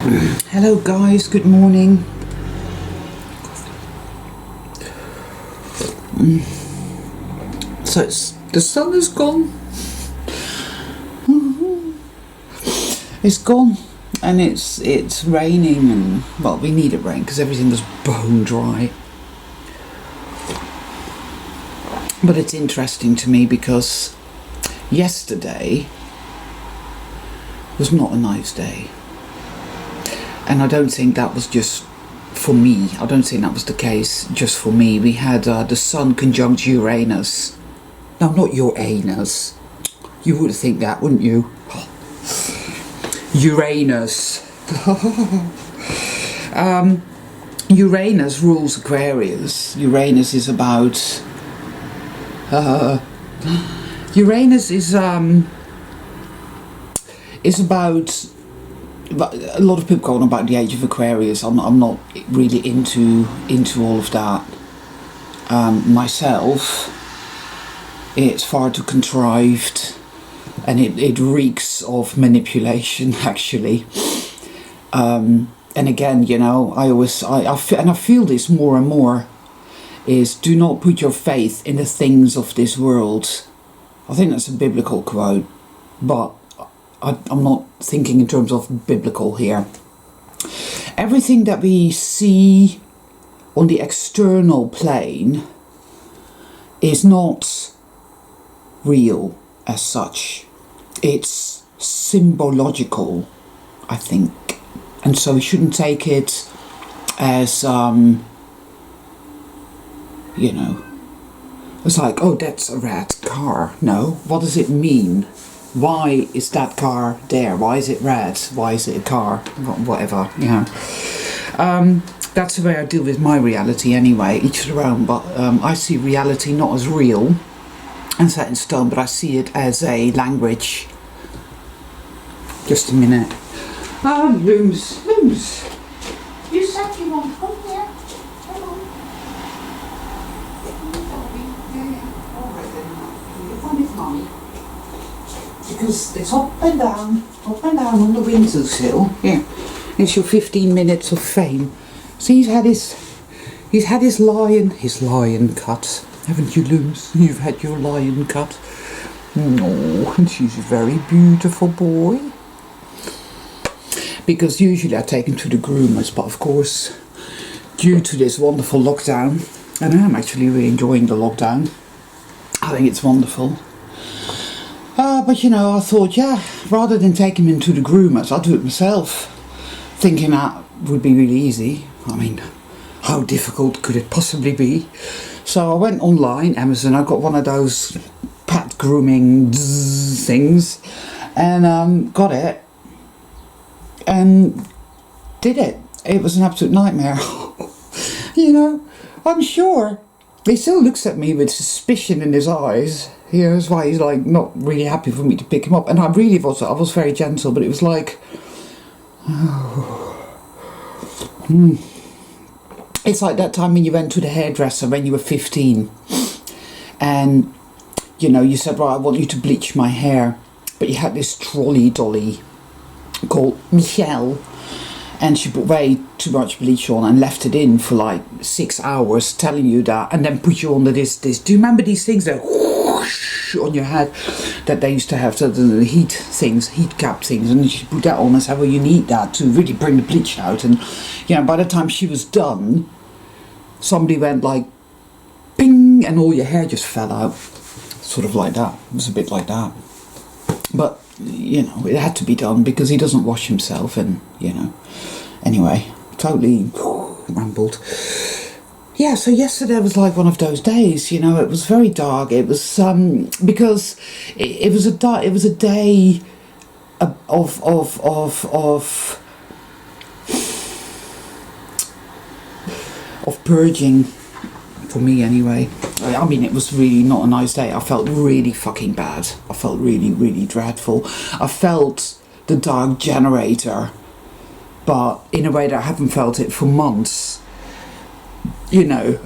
Hello guys, good morning. So the sun is gone. It's gone, and it's raining, and well, we needed rain because everything was bone dry. But it's interesting to me because yesterday was not a nice day. And I don't think that was just for me. I don't think that was the case just for me. We had the Sun conjunct Uranus. No, not your anus. You would think that, wouldn't you? Uranus. Uranus rules Aquarius. Uranus is about... Uranus is about... But a lot of people go on about the age of Aquarius. I'm not really into all of that myself. It's far too contrived, and it reeks of manipulation, actually. And again, you know, I feel this more and more, is do not put your faith in the things of this world. I think that's a biblical quote, but I'm not thinking in terms of biblical here. Everything that we see on the external plane is not real as such. It's symbological, I think. And so we shouldn't take it as, you know, it's like, oh, that's a red car. No, what does it mean? Why is that car there? Why is it red? Why is it a car? Whatever, yeah. That's the way I deal with my reality anyway, each their own, but I see reality not as real and set in stone, but I see it as a language. Just a minute. Looms. You said you want to come here. Come on. Alright then, you come with mommy. Because it's up and down on the windowsill. Here, it's your 15 minutes of fame. So he's had his lion cut. Haven't you, Looms? You've had your lion cut. Oh, and she's a very beautiful boy. Because usually I take him to the groomers, but of course, due to this wonderful lockdown, and I am actually really enjoying the lockdown. I think it's wonderful. But you know, I thought, yeah, rather than take him into the groomers, I'll do it myself. Thinking that would be really easy. I mean, how difficult could it possibly be? So I went online, Amazon, I got one of those pet grooming things, and got it, and did it. It was an absolute nightmare. You know, I'm sure he still looks at me with suspicion in his eyes. You know, that's why he's like not really happy for me to pick him up. And I was very gentle, but it was like, It's like that time when you went to the hairdresser when you were 15, and you know, you said, right, I want you to bleach my hair, but you had this trolley dolly called Michelle, and she put way too much bleach on and left it in for like 6 hours, telling you that, and then put you under this. Do you remember these things that whoosh on your head that they used to have, so the heat cap things, and she put that on and said, well, you need that to really bring the bleach out. And you know, by the time she was done, somebody went like ping, and all your hair just fell out, sort of like that. It was a bit like that, but you know, it had to be done because he doesn't wash himself, and you know, anyway, totally rambled. Yeah, so yesterday was like one of those days, you know. It was very dark. It was because it was a day of purging for me anyway. I mean, it was really not a nice day. I felt really fucking bad. I felt really, really dreadful. I felt the dark generator, but in a way that I haven't felt it for months. You know,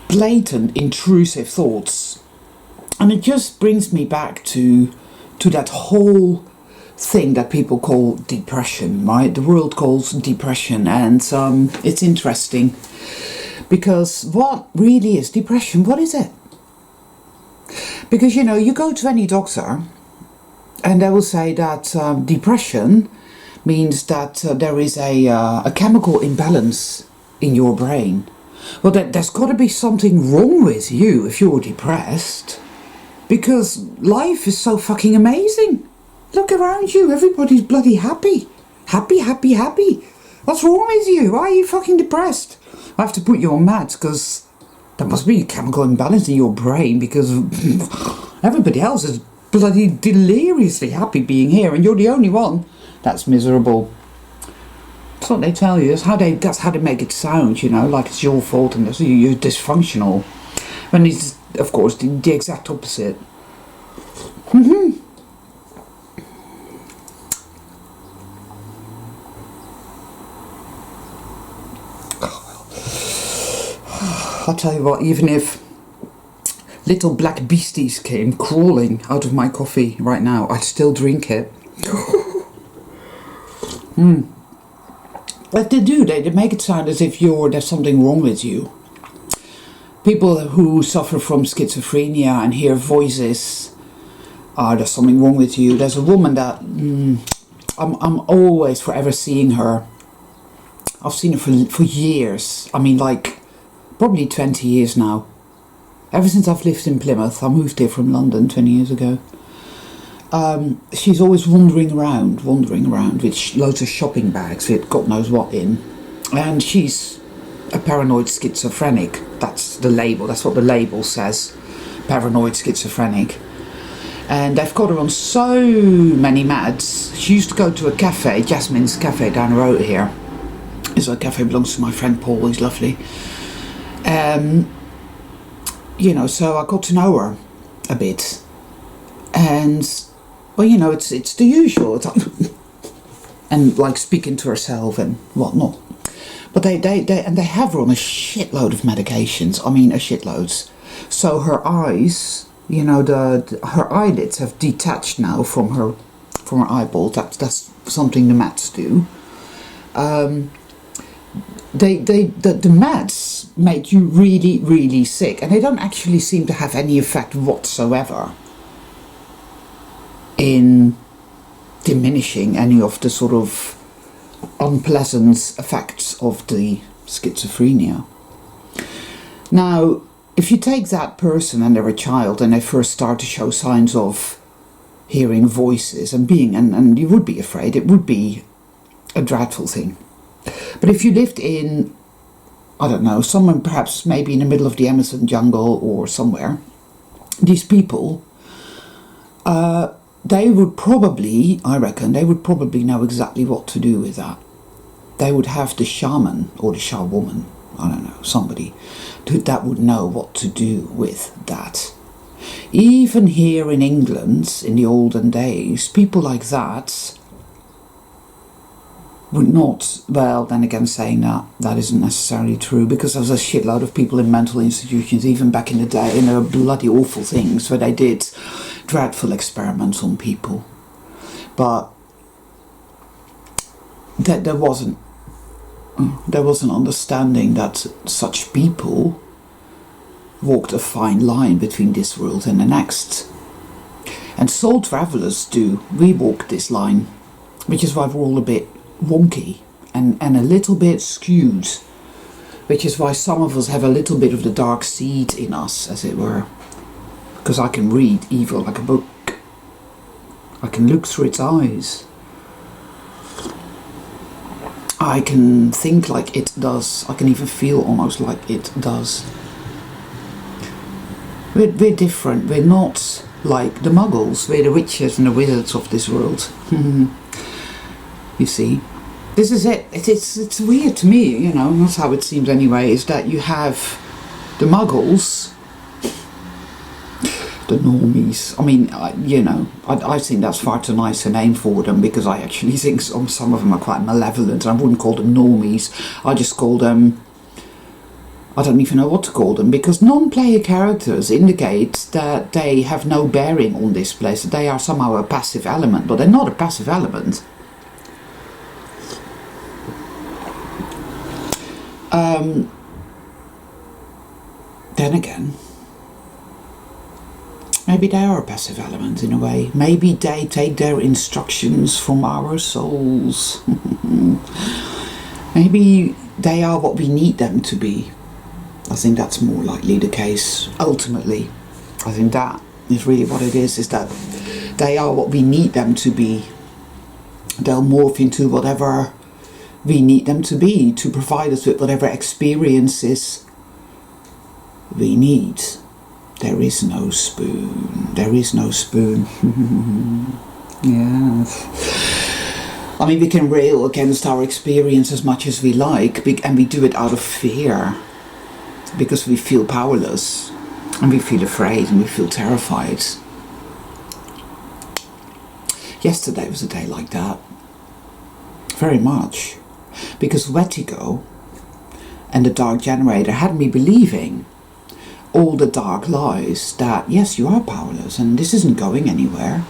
blatant, intrusive thoughts. And it just brings me back to that whole thing that people call depression, right? The world calls depression, and it's interesting because what really is depression? What is it? Because, you know, you go to any doctor and they will say that depression means that there is a chemical imbalance in your brain. Well, there's got to be something wrong with you if you're depressed, because life is so fucking amazing. Look around you, everybody's bloody happy. Happy, happy, happy. What's wrong with you? Why are you fucking depressed? I have to put you on meds because there must be a chemical imbalance in your brain, because everybody else is bloody deliriously happy being here and you're the only one that's miserable. That's what they tell you. That's how they make it sound, you know, like it's your fault and you're dysfunctional. When it's, of course, the exact opposite. I'll tell you what, even if little black beasties came crawling out of my coffee right now, I'd still drink it. But they do, they make it sound as if there's something wrong with you. People who suffer from schizophrenia and hear voices, there's something wrong with you. There's a woman that I'm always forever seeing her. I've seen her for years. I mean, like, probably 20 years now. Ever since I've lived in Plymouth. I moved here from London 20 years ago. She's always wandering around with loads of shopping bags with God knows what in. And she's a paranoid schizophrenic. That's the label. That's what the label says. Paranoid schizophrenic. And they've got her on so many meds. She used to go to a cafe, Jasmine's Cafe down the road here. This cafe belongs to my friend Paul. He's lovely. You know, so I got to know her a bit, and well, you know, it's the usual, and like speaking to herself and whatnot. But they have her on a shitload of medications. I mean, a shitloads. So her eyes, you know, her eyelids have detached now from her eyeball. That's something the meds do. The meds make you really, really sick, and they don't actually seem to have any effect whatsoever in diminishing any of the sort of unpleasant effects of the schizophrenia. Now, if you take that person and they're a child and they first start to show signs of hearing voices and and you would be afraid, it would be a dreadful thing. But if you lived in, I don't know, someone perhaps maybe in the middle of the Amazon jungle or somewhere, these people, they would probably, I reckon, know exactly what to do with that. They would have the shaman or the shawoman, I don't know, somebody that would know what to do with that. Even here in England, in the olden days, people like that would not, well, then again, saying that isn't necessarily true, because there was a shitload of people in mental institutions, even back in the day, and there were bloody awful things where they did dreadful experiments on people. But there wasn't understanding that such people walked a fine line between this world and the next. And soul travellers do. We walk this line, which is why we're all a bit wonky and a little bit skewed, which is why some of us have a little bit of the dark seed in us, as it were, because I can read evil like a book. I can look through its eyes. I can think like it does. I can even feel almost like it does. We're different. We're not like the muggles. We're the witches and the wizards of this world. You see, this is it. It's weird to me, you know, that's how it seems anyway, is that you have the muggles, the normies. I mean, I think that's far too nice a name for them, because I actually think some of them are quite malevolent. I wouldn't call them normies. I just call them, I don't even know what to call them, because non-player characters indicate that they have no bearing on this place, that they are somehow a passive element, but they're not a passive element. Then again, maybe they are a passive element in a way. Maybe they take their instructions from our souls. Maybe they are what we need them to be. I think that's more likely the case, ultimately. I think that is really what it is that they are what we need them to be. They'll morph into whatever we need them to be, to provide us with whatever experiences we need. There is no spoon. There is no spoon. Yes. I mean, we can rail against our experience as much as we like, and we do it out of fear, because we feel powerless, and we feel afraid, and we feel terrified. Yesterday was a day like that. Very much. Because Vertigo and the Dark Generator had me believing all the dark lies that, yes, you are powerless, and this isn't going anywhere.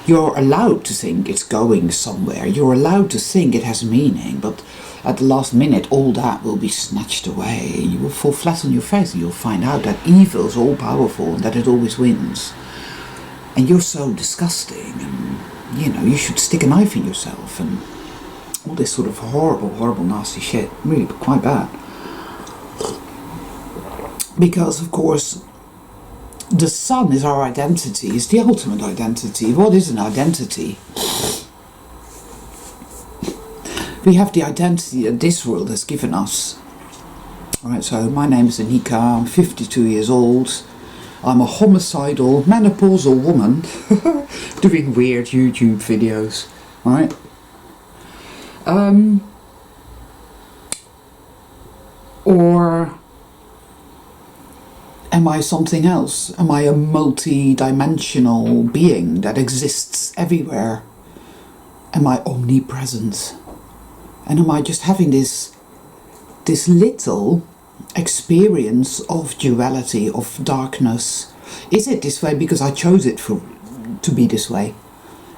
You're allowed to think it's going somewhere. You're allowed to think it has meaning, but at the last minute, all that will be snatched away. You will fall flat on your face, and you'll find out that evil is all-powerful and that it always wins. And you're so disgusting, and, you know, you should stick a knife in yourself, and all this sort of horrible, horrible, nasty shit. Really quite bad. Because, of course, the sun is our identity, is the ultimate identity. What is an identity? We have the identity that this world has given us. Alright, so my name is Anika, I'm 52 years old. I'm a homicidal, menopausal woman doing weird YouTube videos. Alright? Or am I something else? Am I a multi-dimensional being that exists everywhere? Am I omnipresent? And am I just having this little experience of duality, of darkness? Is it this way because I chose it to be this way?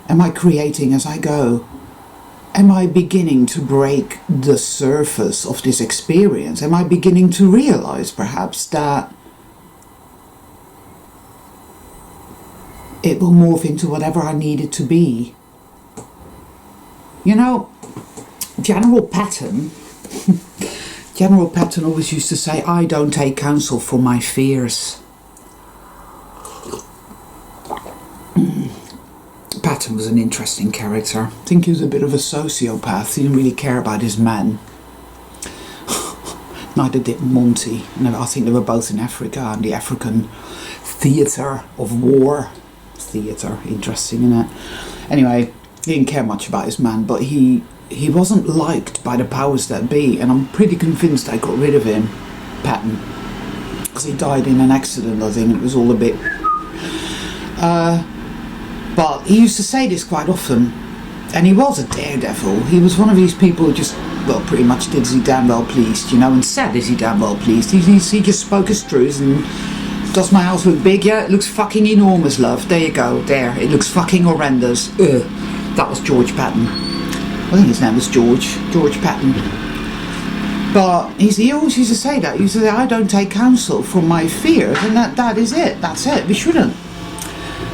Am I creating as I go? Am I beginning to break the surface of this experience? Am I beginning to realize perhaps that it will morph into whatever I need it to be? You know, General Patton always used to say, I don't take counsel from my fears. Patton was an interesting character. I think he was a bit of a sociopath. He didn't really care about his men. Neither did Monty. And I think they were both in Africa, and the African theatre of war. Theatre, interesting, isn't it? Anyway, he didn't care much about his man, but he wasn't liked by the powers that be, and I'm pretty convinced they got rid of him, Patton, because he died in an accident. I think it was all a bit... but he used to say this quite often, and he was a daredevil. He was one of these people who just, well, pretty much did as he damn well pleased, you know, and said as he damn well pleased. He just spoke his truth. And does my house look big? Yeah, it looks fucking enormous, love. There you go, there. It looks fucking horrendous. That was George Patton. I think his name was George Patton. But he always used to say that. He used to say, I don't take counsel from my fears, and that is it. That's it. We shouldn't.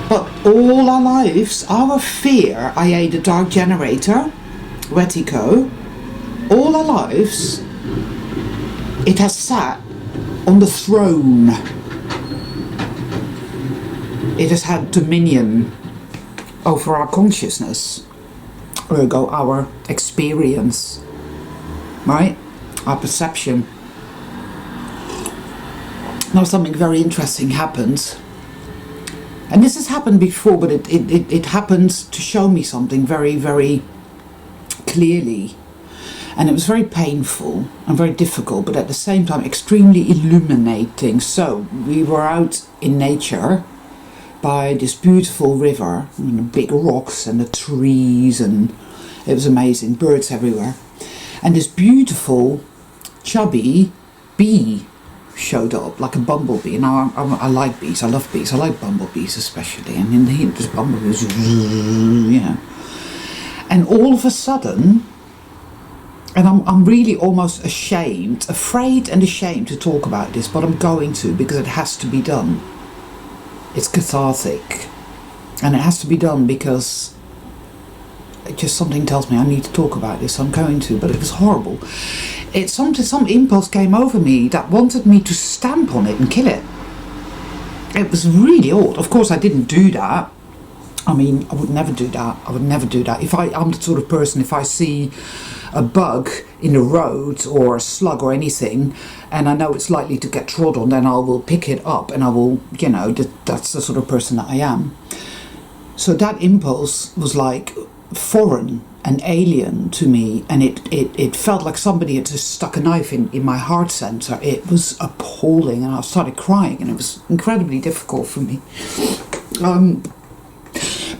But all our lives, our fear, i.e. the Dark Generator, Vertigo, all our lives, it has sat on the throne. It has had dominion over our consciousness, ergo our experience, right? Our perception. Now something very interesting happened. And this has happened before, but it happened to show me something very, very clearly. And it was very painful and very difficult, but at the same time extremely illuminating. So we were out in nature by this beautiful river, and the big rocks and the trees, and it was amazing, birds everywhere. And this beautiful, chubby bee showed up, like a bumblebee. Now, I like bees, I love bees, I like bumblebees especially, and in the heat, there's bumblebees, you know. And all of a sudden, and I'm really almost afraid and ashamed to talk about this, but I'm going to, because it has to be done. It's cathartic. And it has to be done because it just something tells me I need to talk about this. I'm going to, but it was horrible. Some impulse came over me that wanted me to stamp on it and kill it. It was really odd. Of course, I didn't do that. I mean, I would never do that. I would never do that. I'm the sort of person, if I see a bug in the road or a slug or anything, and I know it's likely to get trod on, then I will pick it up and I will, you know, that's the sort of person that I am. So that impulse was like foreign and alien to me, and it felt like somebody had just stuck a knife in my heart center. It was appalling, and I started crying, and it was incredibly difficult for me.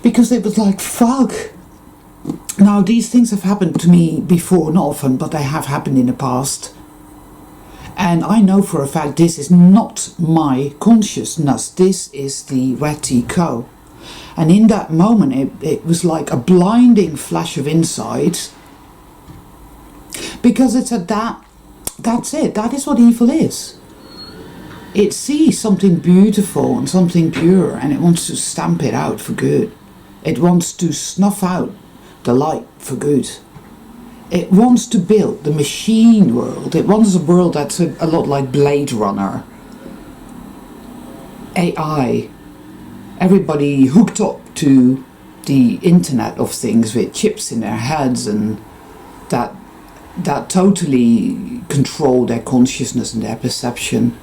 Because it was like, fuck. Now, these things have happened to me before, not often, but they have happened in the past. And I know for a fact this is not my consciousness. This is the Wetiko. And in that moment, it was like a blinding flash of insight. Because it's that's it. That is what evil is. It sees something beautiful and something pure, and it wants to stamp it out for good. It wants to snuff out the light for good. It wants to build the machine world. It wants a world that's a lot like Blade Runner. AI. Everybody hooked up to the internet of things with chips in their heads, and that totally control their consciousness and their perception.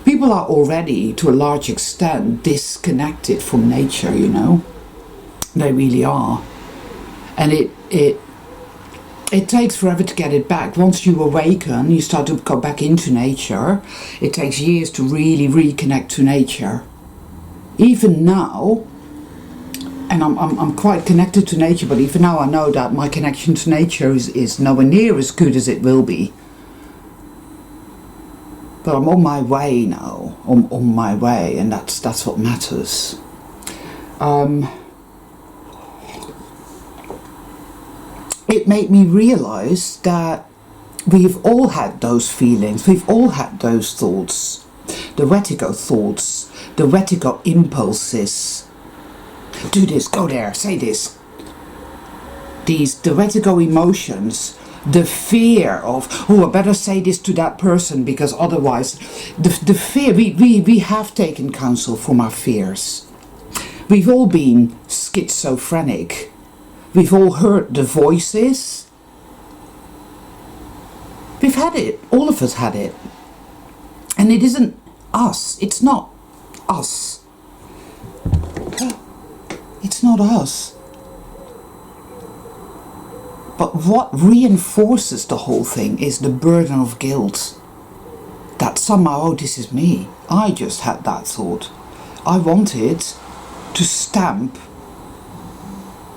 People are already, to a large extent, disconnected from nature, you know. They really are. And it takes forever to get it back. Once you awaken, you start to go back into nature. It takes years to really reconnect to nature. Even now, and I'm quite connected to nature, but even now I know that my connection to nature is nowhere near as good as it will be. But I'm on my way now, on my way, and that's what matters. It made me realise that we've all had those feelings, we've all had those thoughts, the Wetiko thoughts, the Wetiko impulses. Do this, go there, say this. The Wetiko emotions, the fear of, oh, I better say this to that person because otherwise, the fear, we have taken counsel from our fears. We've all been schizophrenic. We've all heard the voices. We've had it. All of us had it. And it isn't us. It's not us. It's not us. But what reinforces the whole thing is the burden of guilt. That somehow, oh, this is me. I just had that thought. I wanted to stamp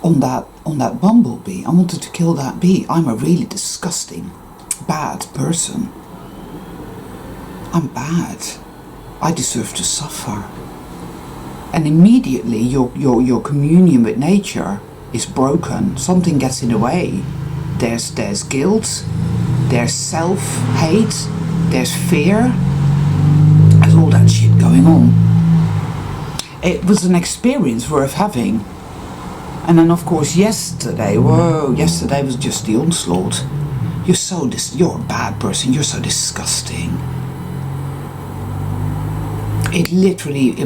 on that bumblebee. I wanted to kill that bee. I'm a really disgusting, bad person. I'm bad. I deserve to suffer. And immediately your communion with nature is broken. Something gets in the way. There's guilt, there's self-hate, there's fear, there's all that shit going on. It was an experience worth having. And then of course yesterday was just the onslaught. You're a bad person, you're so disgusting. It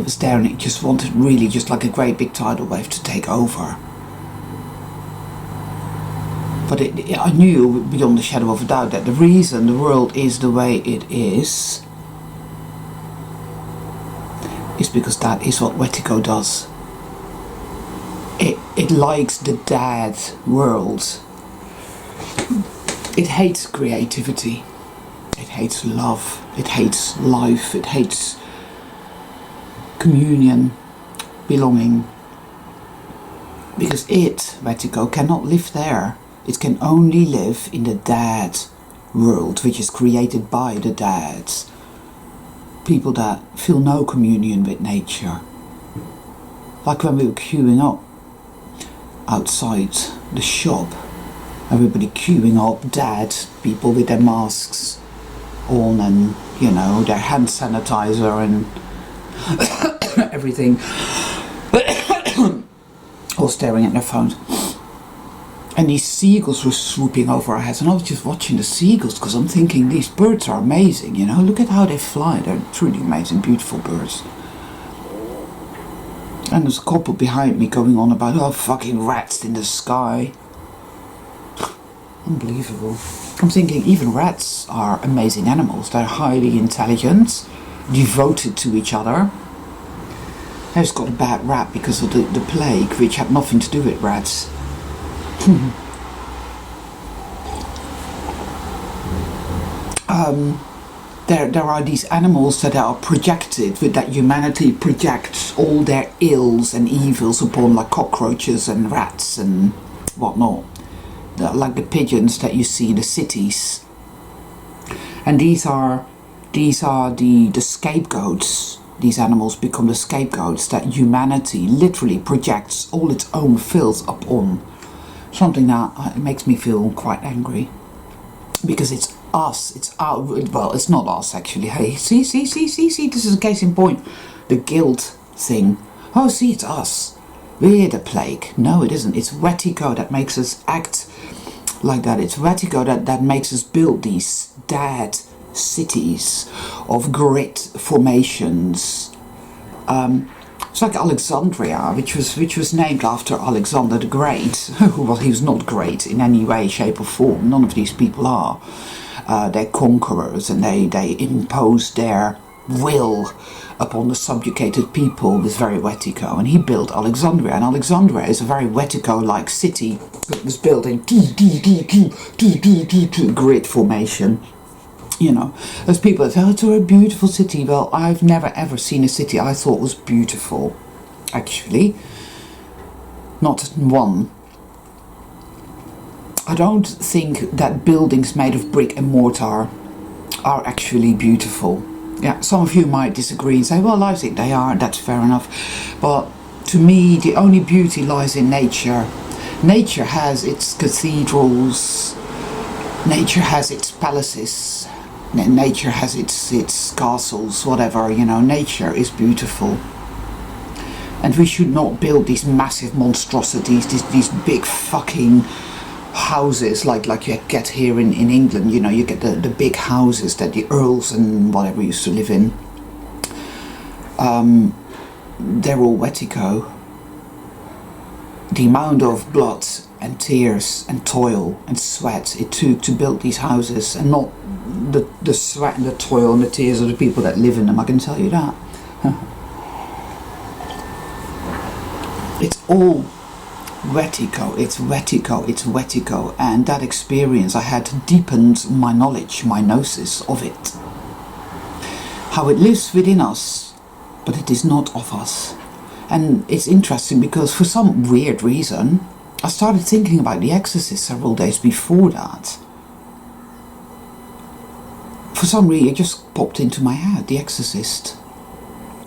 was there, and it just wanted really just like a great big tidal wave to take over. But I knew beyond the shadow of a doubt that the reason the world is the way it is because that is what Wetiko does. It likes the dead world. It hates creativity. It hates love. It hates life. It hates communion, belonging. Because Wetiko, cannot live there. It can only live in the dead world, which is created by the dead. people that feel no communion with nature. Like when we were queuing up outside the shop, everybody queuing up, dead people with their masks on and, you know, their hand sanitizer and everything, all staring at their phones. And these seagulls were swooping over our heads, and I was just watching the seagulls because I'm thinking these birds are amazing, you know, look at how they fly, they're truly amazing, beautiful birds. And there's a couple behind me going on about, oh, fucking rats in the sky. Unbelievable. I'm thinking even rats are amazing animals, they're highly intelligent, devoted to each other. They've got a bad rap because of the plague, which had nothing to do with rats. There are these animals that are projected, with that humanity projects all their ills and evils upon, like cockroaches and rats and whatnot. Like the pigeons that you see in the cities. And these are the scapegoats. These animals become the scapegoats that humanity literally projects all its own filth upon. Something that makes me feel quite angry, because it's us, it's our, well, it's not us actually. Hey, see, this is a case in point. The guilt thing. Oh, see, it's us. We're the plague. No, it isn't. It's Wetigo that makes us act like that. It's Wetigo that makes us build these dead cities of grit formations. It's like Alexandria, which was named after Alexander the Great. Well, he was not great in any way, shape or form. None of these people are. They're conquerors, and they impose their will upon the subjugated people with very Wetigo. And he built Alexandria, and Alexandria is a very Wetigo-like city that was built in grid formation. You know, there's people that say, oh, it's a beautiful city. Well, I've never ever seen a city I thought was beautiful, actually. Not one. I don't think that buildings made of brick and mortar are actually beautiful. Yeah, some of you might disagree and say, well, I think they are, that's fair enough. But to me, the only beauty lies in nature. Nature has its cathedrals, nature has its palaces, nature has its castles, whatever, you know, nature is beautiful. And we should not build these massive monstrosities, these big fucking houses like you get here in England, you know, you get the big houses that the earls and whatever used to live in. They're all Wetigo. The amount of blood and tears and toil and sweat it took to build these houses, and not the sweat and the toil and the tears of the people that live in them, I can tell you that. It's all Wetigo, it's Wetigo, and that experience I had deepened my knowledge, my gnosis of it. How it lives within us, but it is not of us. And it's interesting because for some weird reason, I started thinking about The Exorcist several days before that. For some reason, it just popped into my head, The Exorcist.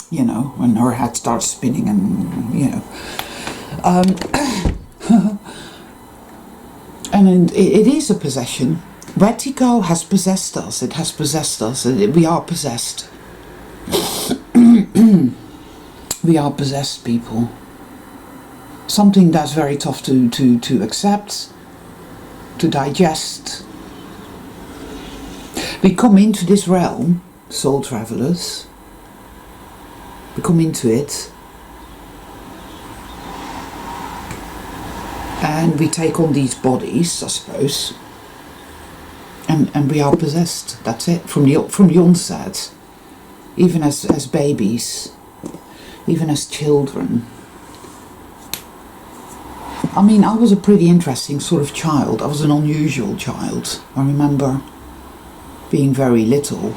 You know, when her head starts spinning and, you know. And it is a possession. Wetigo has possessed us. It has possessed us. We are possessed. We are possessed people. Something that's very tough to accept, to digest. We come into this realm, soul travelers. We come into it. And we take on these bodies, I suppose. And we are possessed. That's it. From the onset. Even as babies. Even as children. I mean, I was a pretty interesting sort of child. I was an unusual child. I remember being very little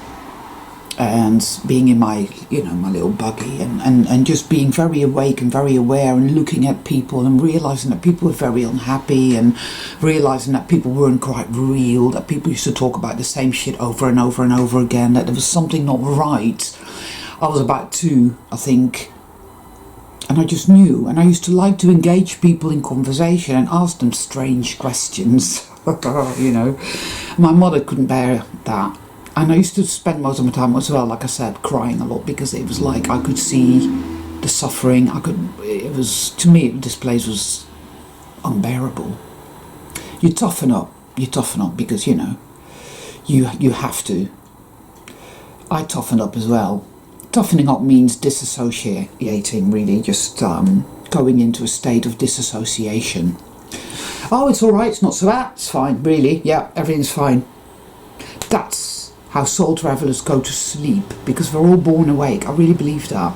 and being in my, my little buggy, and just being very awake and very aware, and looking at people and realising that people were very unhappy, and realising that people weren't quite real, that people used to talk about the same shit over and over and over again, that there was something not right. I was about 2, I think, and I just knew, and I used to like to engage people in conversation and ask them strange questions. My mother couldn't bear that. And I used to spend most of my time as well, like I said, crying a lot, because it was like I could see the suffering. To me, this place was unbearable. You toughen up because, you have to. I toughened up as well. Toughening up means disassociating, really, just going into a state of disassociation. Oh, it's all right, it's not so bad, it's fine, really, yeah, everything's fine. That's how soul travelers go to sleep, because we're all born awake. I really believe that.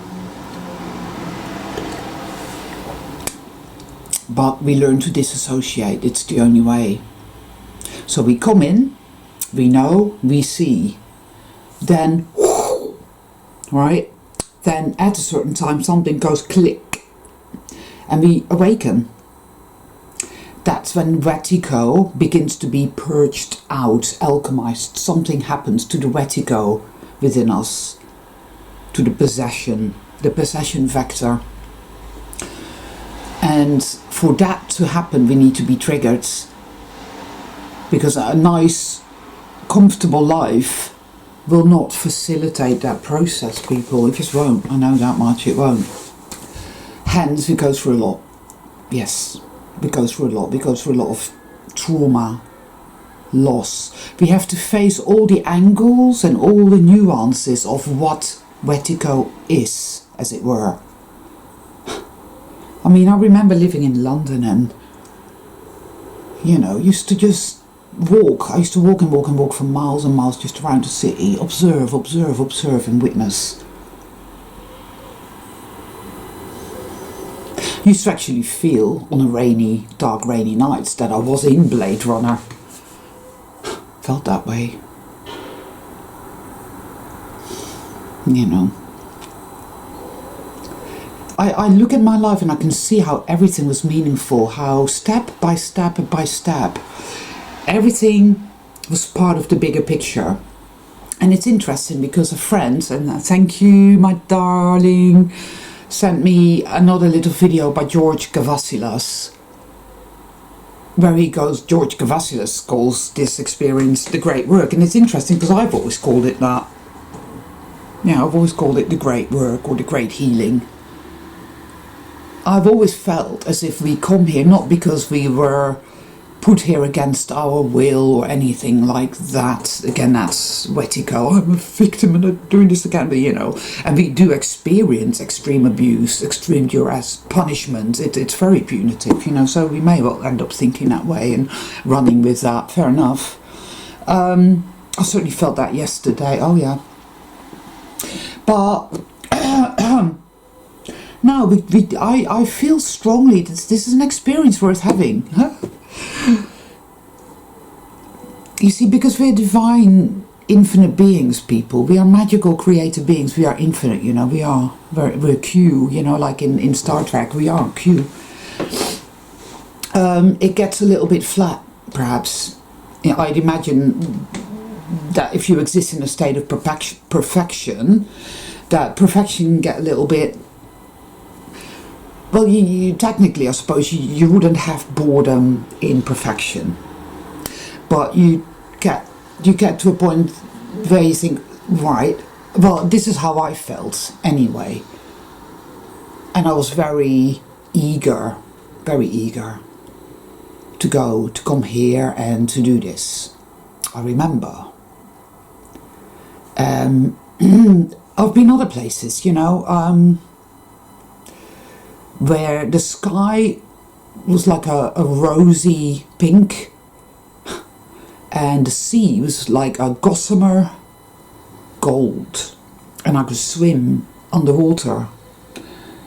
But we learn to disassociate, it's the only way. So we come in, we know, we see, then, right, then at a certain time something goes click, and we awaken. That's when Wetigo begins to be purged out, alchemized. Something happens to the Wetigo within us, to the possession vector. And for that to happen, we need to be triggered. Because a nice, comfortable life will not facilitate that process, people. It just won't. I know that much, it won't. Hence, we go through a lot. Yes. We go through a lot of trauma, loss. We have to face all the angles and all the nuances of what Wetigo is, as it were. I mean, I remember living in London and, used to just walk. I used to walk and walk and walk for miles and miles just around the city, observe and witness. I used to actually feel on a dark rainy nights that I was in Blade Runner. Felt that way. I look at my life and I can see how everything was meaningful, how step by step, everything was part of the bigger picture. And it's interesting because a friend, and thank you, my darling, sent me another little video by George Cavazos, where George Cavazos calls this experience the great work. And it's interesting because I've always called it that. I've always called it the great work or the great healing. I've always felt as if we come here not because we were put here against our will or anything like that. Again, that's Wetigo. I'm a victim and I'm doing this again, but and we do experience extreme abuse, extreme duress, punishment. It's very punitive, so we may well end up thinking that way and running with that. Fair enough. I certainly felt that yesterday. Oh yeah. But no, I feel strongly that this is an experience worth having. You see, because we're divine, infinite beings, people. We are magical, creative beings. We are infinite, we're Q, like in Star Trek, we are Q. It gets a little bit flat, perhaps. I'd imagine that if you exist in a state of perfection, that perfection can get a little bit. Well, you technically, I suppose, you wouldn't have boredom in perfection, but you get to a point where you think, right, well, this is how I felt anyway, and I was very eager to come here and to do this. I remember. I've been other places, where the sky was like a rosy pink, and the sea was like a gossamer gold, and I could swim underwater.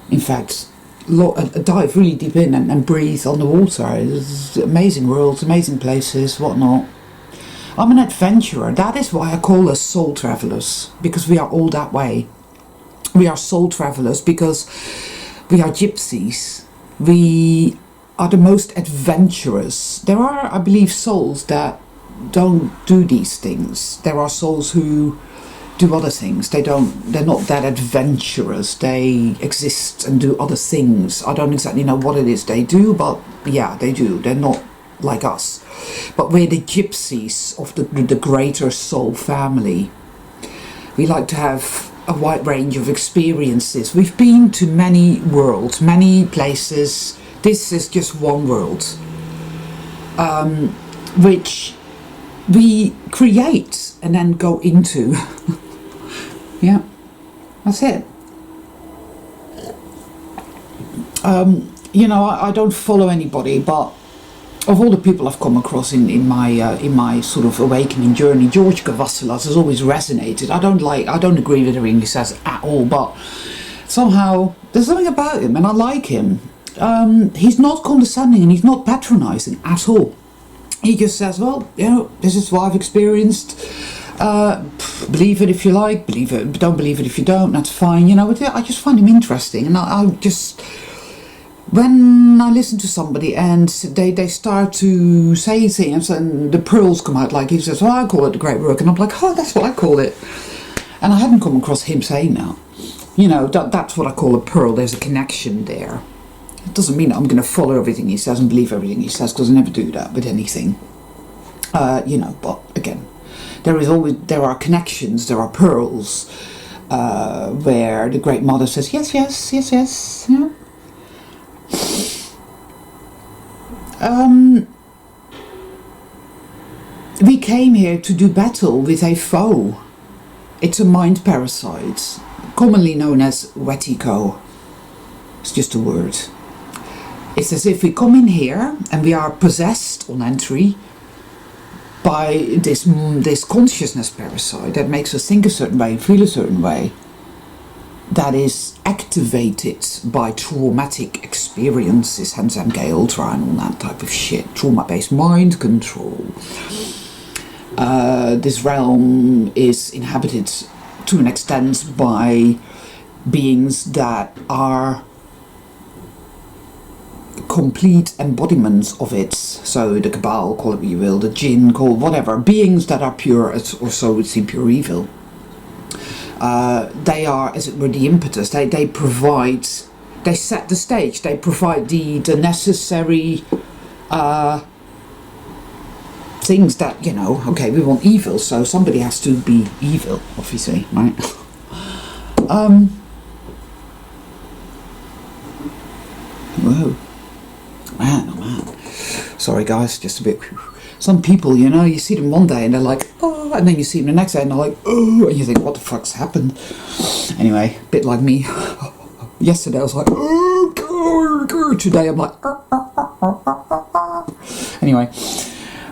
In fact, dive really deep in and breathe underwater. It was amazing worlds, amazing places, whatnot. I'm an adventurer. That is why I call us soul travelers, because we are all that way. We are soul travelers because we are gypsies. We are the most adventurous. There are, I believe, souls that don't do these things. There are souls who do other things. They're not that adventurous. They exist and do other things. I don't exactly know what it is they do, but yeah, they do. They're not like us. But we're the gypsies of the greater soul family. We like to have a wide range of experiences. We've been to many worlds, many places. This is just one world, which we create and then go into. Yeah, that's it. You know, I don't follow anybody, but of all the people I've come across in my sort of awakening journey, George Cavazos has always resonated. I don't agree with everything he says at all, but somehow there's something about him, and I like him. He's not condescending and he's not patronizing at all. He just says, well, you know, this is what I've experienced. Believe it if you like, believe it, don't believe it if you don't, that's fine. You know, I just find him interesting, and I just, when I listen to somebody and they start to say things and the pearls come out, like he says, well, I call it the great work, and I'm like, oh, that's what I call it. And I hadn't come across him saying that. You know, that's what I call a pearl. There's a connection there. It doesn't mean that I'm going to follow everything he says and believe everything he says, because I never do that with anything. You know, but again, there are connections, there are pearls, where the Great Mother says, yes, yes, yes, yes, yeah. We came here to do battle with a foe. It's a mind parasite, commonly known as wetigo. It's just a word. It's as if we come in here and we are possessed on entry by this consciousness parasite that makes us think a certain way and feel a certain way, that is activated by traumatic experiences, hence MK Ultra and all that type of shit, trauma-based mind control. This realm is inhabited to an extent by beings that are complete embodiments of it. So the Cabal, call it what you will, the Jinn, call it whatever, beings that are pure, or so would seem, pure evil. They are, as it were, the impetus. They provide, they set the stage, they provide the necessary things that, you know, okay, we want evil, so somebody has to be evil, obviously, right? Whoa. Man, oh man. Sorry guys, just a bit. Some people, you know, you see them one day and they're like, oh, and then you see them the next day and they're like, oh, and you think, what the fuck's happened? Anyway, a bit like me. Yesterday I was like, oh, today I'm like, anyway.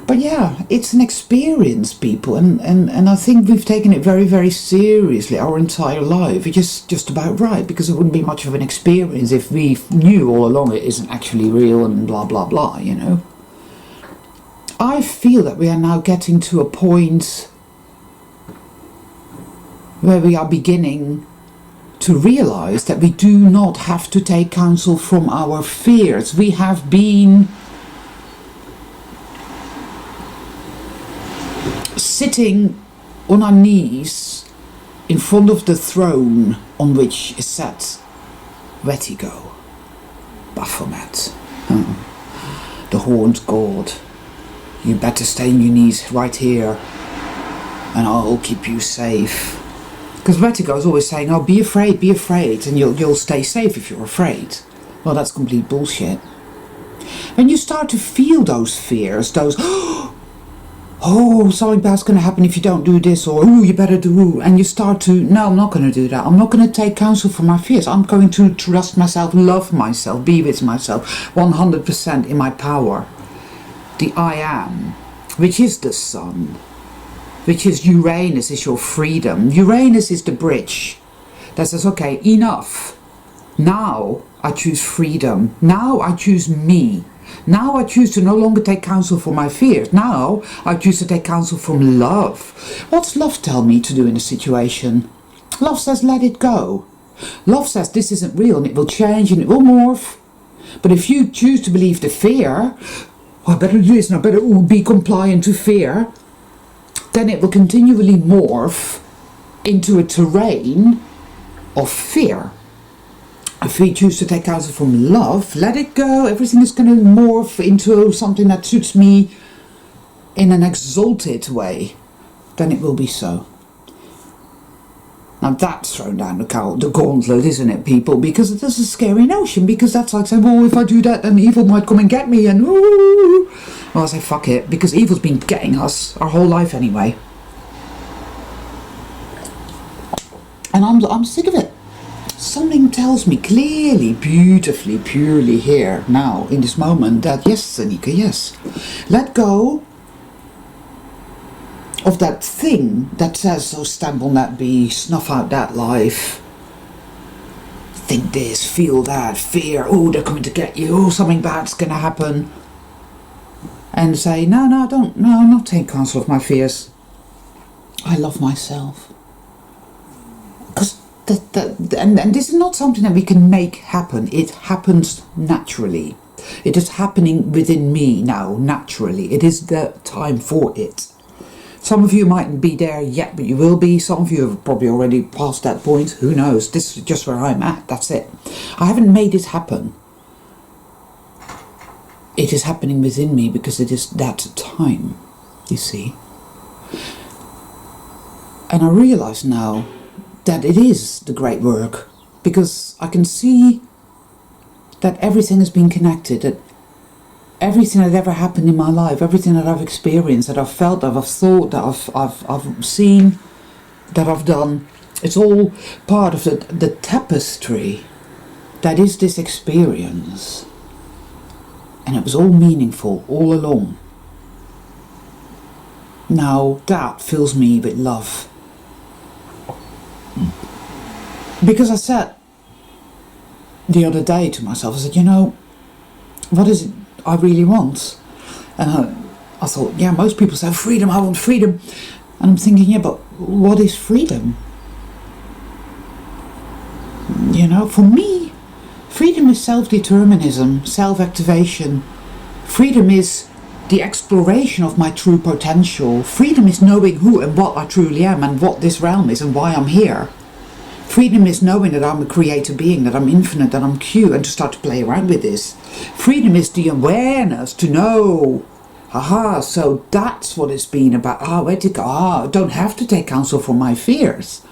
But yeah, it's an experience, people, and I think we've taken it very, very seriously our entire life, which is just about right, because it wouldn't be much of an experience if we knew all along it isn't actually real and blah, blah, blah, you know. I feel that we are now getting to a point where we are beginning to realize that we do not have to take counsel from our fears. We have been sitting on our knees in front of the throne on which is set Wetigo, Baphomet, the horned god. You better stay on your knees right here and I'll keep you safe. Because Wetigo is always saying, oh, be afraid, and you'll stay safe if you're afraid. Well, that's complete bullshit. When you start to feel those fears, those, oh, something bad's going to happen if you don't do this, or, oh, you better do, and you start to, no, I'm not going to do that. I'm not going to take counsel from my fears. I'm going to trust myself, love myself, be with myself, 100% in my power. The I am, which is the sun, which is Uranus, is your freedom. Uranus is the bridge that says, okay, enough. Now I choose freedom. Now I choose me. Now I choose to no longer take counsel from my fears. Now I choose to take counsel from love. What's love tell me to do in a situation? Love says let it go. Love says this isn't real and it will change and it will morph. But if you choose to believe the fear, I better do this and I better be compliant to fear, then it will continually morph into a terrain of fear. If we choose to take counsel from love, let it go, everything is going to morph into something that suits me in an exalted way, then it will be so. Now that's thrown down the gauntlet, isn't it, people? Because it is a scary notion, because that's like saying, well, if I do that, then evil might come and get me, and ooh. Well, I say, fuck it, because evil's been getting us our whole life anyway. And I'm sick of it. Something tells me clearly, beautifully, purely here, now, in this moment, that yes, Anika, yes. Let go of that thing that says, oh, stamp on that bee, snuff out that life. Think this, feel that, fear, oh, they're coming to get you, oh, something bad's going to happen. And say, no, I'm not taking counsel of my fears. I love myself. Because and this is not something that we can make happen. It happens naturally. It is happening within me now, naturally. It is the time for it. Some of you mightn't be there yet, but you will be. Some of you have probably already passed that point. Who knows? This is just where I'm at. That's it. I haven't made it happen. It is happening within me because it is that time, you see. And I realise now that it is the great work, because I can see that everything has been connected, that everything that ever happened in my life, everything that I've experienced, that I've felt, that I've thought, that I've seen, that I've done, it's all part of the tapestry that is this experience. And it was all meaningful all along. Now that fills me with love. Because I said the other day to myself, I said, you know, what is it I really want? And I thought, yeah, most people say freedom, I want freedom. And I'm thinking, yeah, but what is freedom? You know, for me, freedom is self-determinism, self-activation. Freedom is the exploration of my true potential. Freedom is knowing who and what I truly am and what this realm is and why I'm here. Freedom is knowing that I'm a creator being, that I'm infinite, that I'm Q, and to start to play around with this. Freedom is the awareness to know. Aha, so that's what it's been about. Ah, where to go? Ah, I don't have to take counsel from my fears.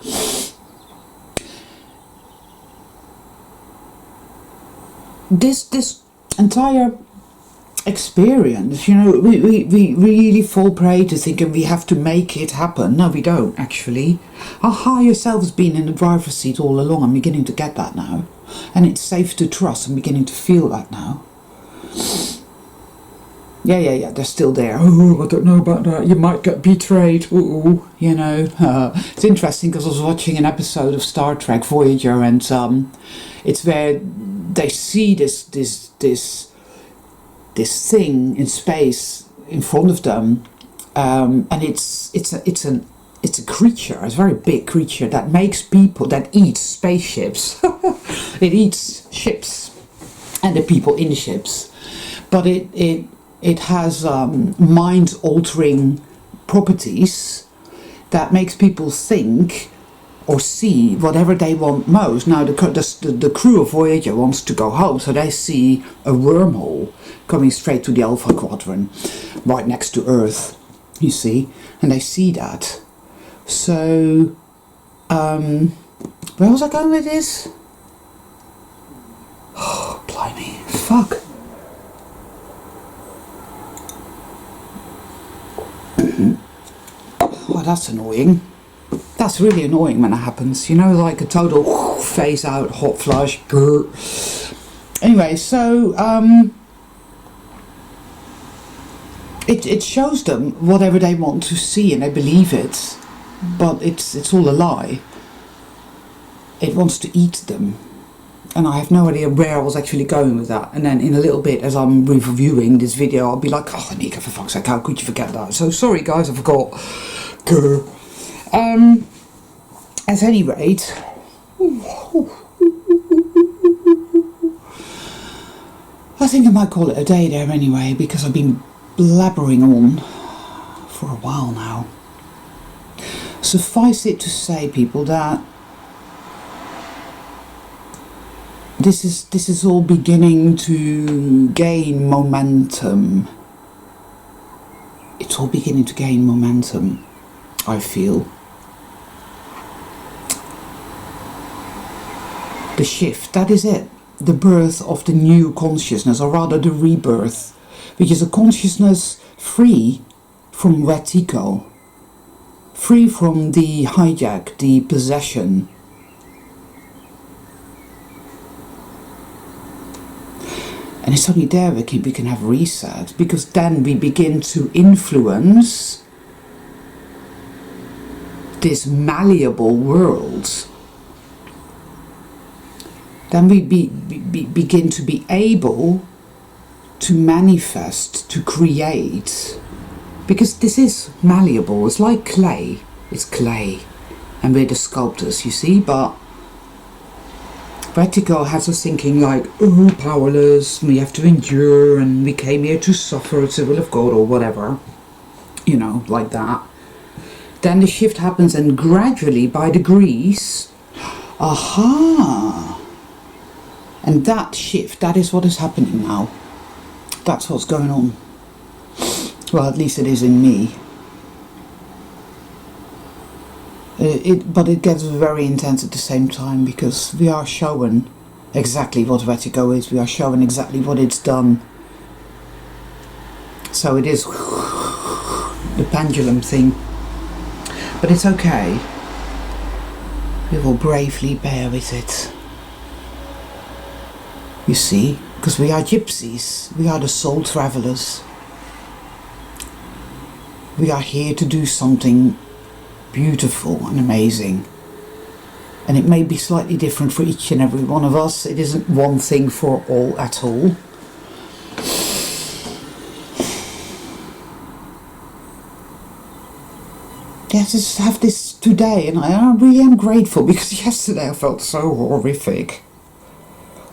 This entire experience, you know, we really fall prey to thinking we have to make it happen. No, we don't, actually. Our higher self has been in the driver's seat all along. I'm beginning to get that now. And it's safe to trust. I'm beginning to feel that now. Yeah, they're still there. Oh, I don't know about that. You might get betrayed. Ooh, you know. It's interesting because I was watching an episode of Star Trek Voyager, and it's where they see this thing in space in front of them, and it's a creature, it's a very big creature that makes people, that eats spaceships. It eats ships and the people in ships, but it has mind-altering properties that makes people think or see whatever they want most. Now the crew of Voyager wants to go home, so they see a wormhole coming straight to the Alpha Quadrant, right next to Earth, you see, and they see that. So, where was I going with this? Oh, blimey, fuck. Oh, that's annoying. That's really annoying when it happens, you know, like a total phase out, hot flush. Anyway, so it shows them whatever they want to see and they believe it, but it's all a lie. It wants to eat them. And I have no idea where I was actually going with that. And then in a little bit, as I'm reviewing this video, I'll be like, oh, Anika, for fuck's sake, how could you forget that? So sorry, guys, I forgot. At any rate, I think I might call it a day there anyway, because I've been blabbering on for a while now. Suffice it to say, people, that this is all beginning to gain momentum. It's all beginning to gain momentum, I feel. The shift, that is it. The birth of the new consciousness, or rather the rebirth, which is a consciousness free from red ego, free from the hijack, the possession. And it's only there we can have reset, because then we begin to influence this malleable world. Then we begin to be able to manifest, to create, because this is malleable. It's like clay. It's clay, and we're the sculptors, you see. But Vertigo has us thinking like, oh, powerless, we have to endure, and we came here to suffer, it's the will of God, or whatever, you know, like that. Then the shift happens, and gradually, by degrees, aha. And that shift, that is what is happening now. That's what's going on. Well, at least it is in me. But it gets very intense at the same time, because we are showing exactly what Vertigo is. We are showing exactly what it's done. So it is the pendulum thing. But it's okay. We will bravely bear with it. You see, because we are gypsies, we are the soul travelers. We are here to do something beautiful and amazing. And it may be slightly different for each and every one of us. It isn't one thing for all at all. Yes, just have this today, and I really am grateful, because yesterday I felt so horrific.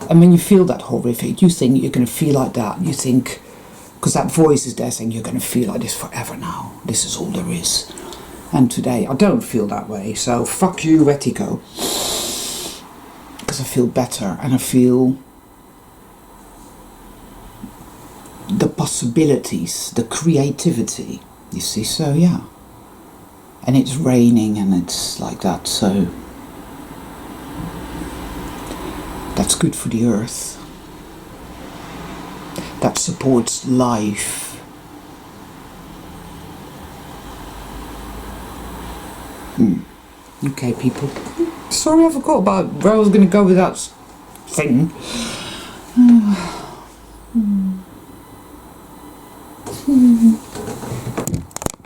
And when you feel that horrific, you think you're going to feel like that. You think, because that voice is there saying you're going to feel like this forever now. This is all there is. And today I don't feel that way. So fuck you, Vertigo. Because I feel better, and I feel the possibilities, the creativity. You see, so yeah. And it's raining, and it's like that, so that's good for the earth. That supports life. Okay, people. Sorry, I forgot about where I was going to go with that thing.